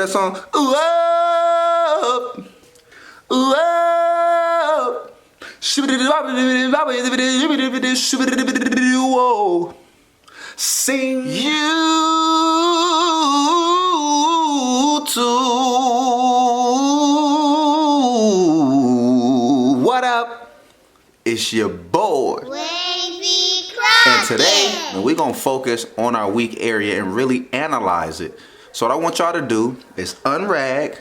that song? Ooh, oh, ooh, oh. Sing you too. What up? It's your boy. And today, we're going to focus on our weak area and really analyze it. So what I want y'all to do is unrag,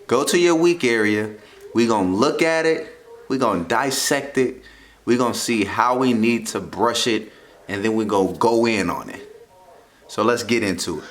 go to your weak area. We're going to look at it. We're going to dissect it. We're going to see how we need to brush it. And then we're going to go in on it. So let's get into it.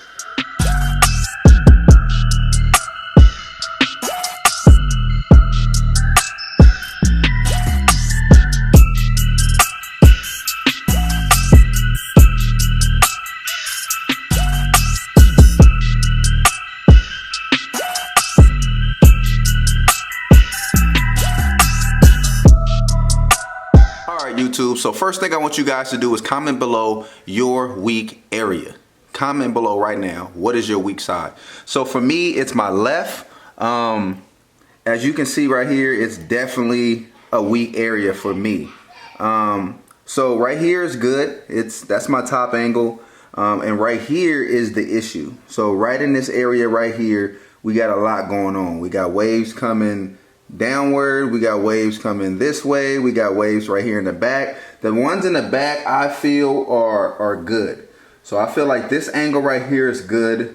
YouTube. So first thing I want you guys to do is comment below your weak area. Comment below right now. What is your weak side? So for me, it's my left. As you can see right here, it's definitely a weak area for me. So right here is good. That's my top angle. And right here is the issue. So right in this area right here, we got a lot going on. We got waves coming downward, we got waves coming this way, we got waves right here in the back. The ones in the back I feel are good. So I feel like this angle right here is good,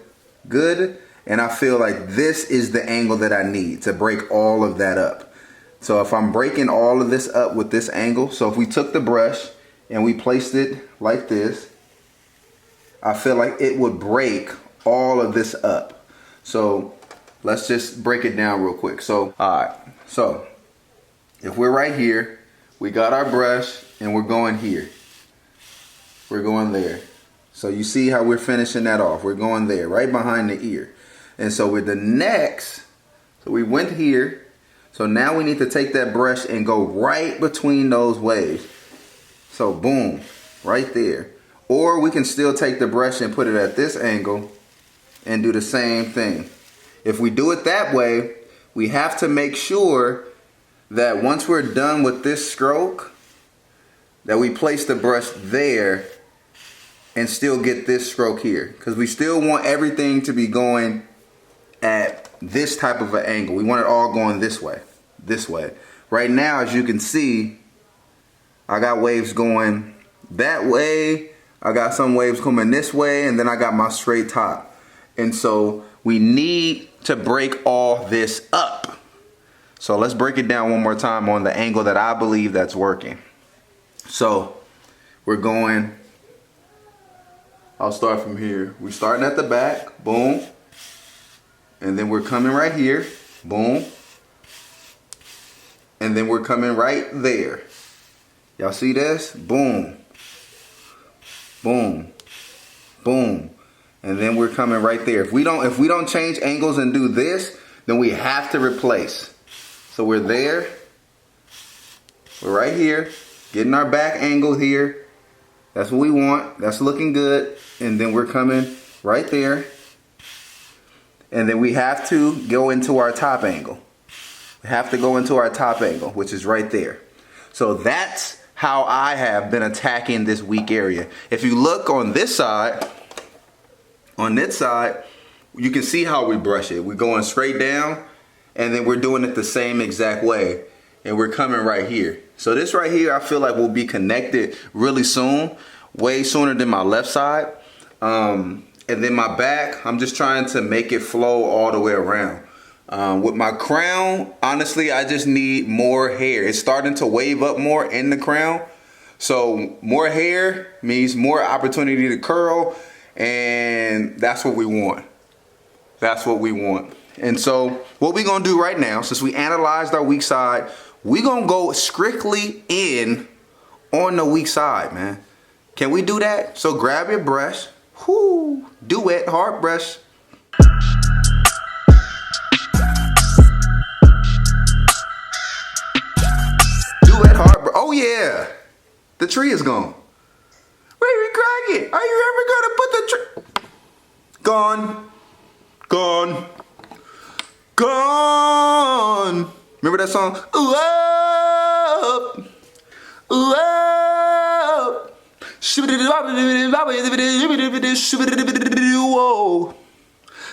and I feel like this is the angle that I need to break all of that up. So if I'm breaking all of this up with this angle, so if we took the brush and we placed it like this, I feel like it would break all of this up. So let's just break it down real quick. So, all right. So, if we're right here, we got our brush and we're going here. We're going there. So you see how we're finishing that off. We're going there, right behind the ear. And so with the next, so we went here. So now we need to take that brush and go right between those waves. So boom, right there. Or we can still take the brush and put it at this angle and do the same thing. If we do it that way, we have to make sure that once we're done with this stroke, that we place the brush there and still get this stroke here. Because we still want everything to be going at this type of an angle. We want it all going this way, this way. Right now, as you can see, I got waves going that way. I got some waves coming this way, and then I got my straight top. And so we need to break all this up. So let's break it down one more time on the angle that I believe that's working. So we're going, I'll start from here. We're starting at the back, boom. And then we're coming right here, boom. And then we're coming right there. Y'all see this? Boom, boom, boom. And then we're coming right there. If we don't change angles and do this, then we have to replace. So we're there. We're right here, getting our back angle here. That's what we want. That's looking good. And then we're coming right there. And then we have to go into our top angle. We have to go into our top angle, which is right there. So that's how I have been attacking this weak area. If you look on this side, you can see how we brush it. We're going straight down, and then we're doing it the same exact way. And we're coming right here. So this right here, I feel like will be connected really soon, way sooner than my left side. And then my back, I'm just trying to make it flow all the way around. With my crown, honestly, I just need more hair. It's starting to wave up more in the crown. So more hair means more opportunity to curl. And that's what we want. That's what we want. And so what we're going to do right now, since we analyzed our weak side, we're going to go strictly in on the weak side, man. Can we do that? So grab your brush. Whoo, do it, hard brush. Do it, hard brush. Oh yeah, the tree is gone. Baby Crockett, are you ever gonna put the tree? Gone, gone, gone. Remember that song? Ooh, oh, ooh, oh.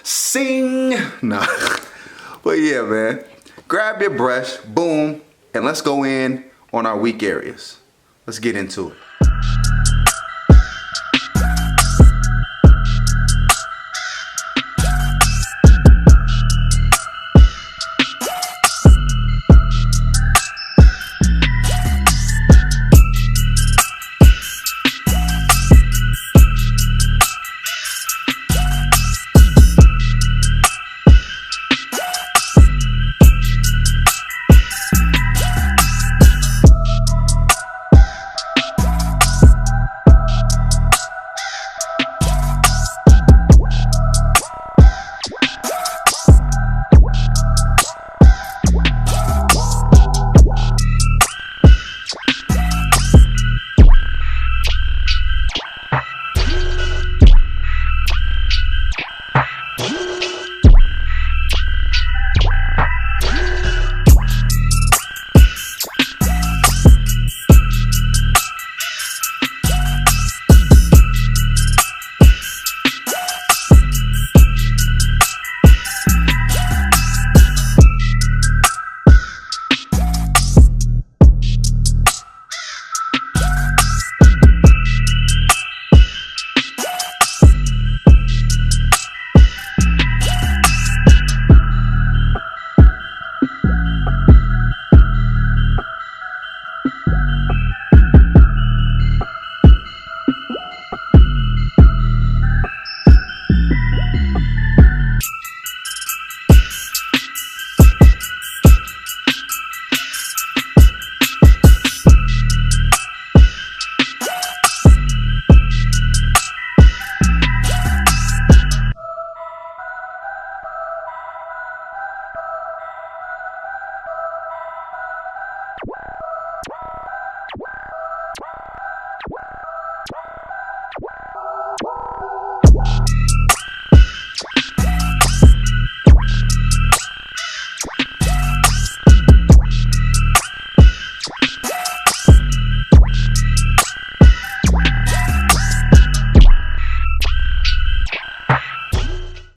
Sing. Nah. But yeah, man. Grab your brush, boom, and let's go in on our weak areas. Let's get into it.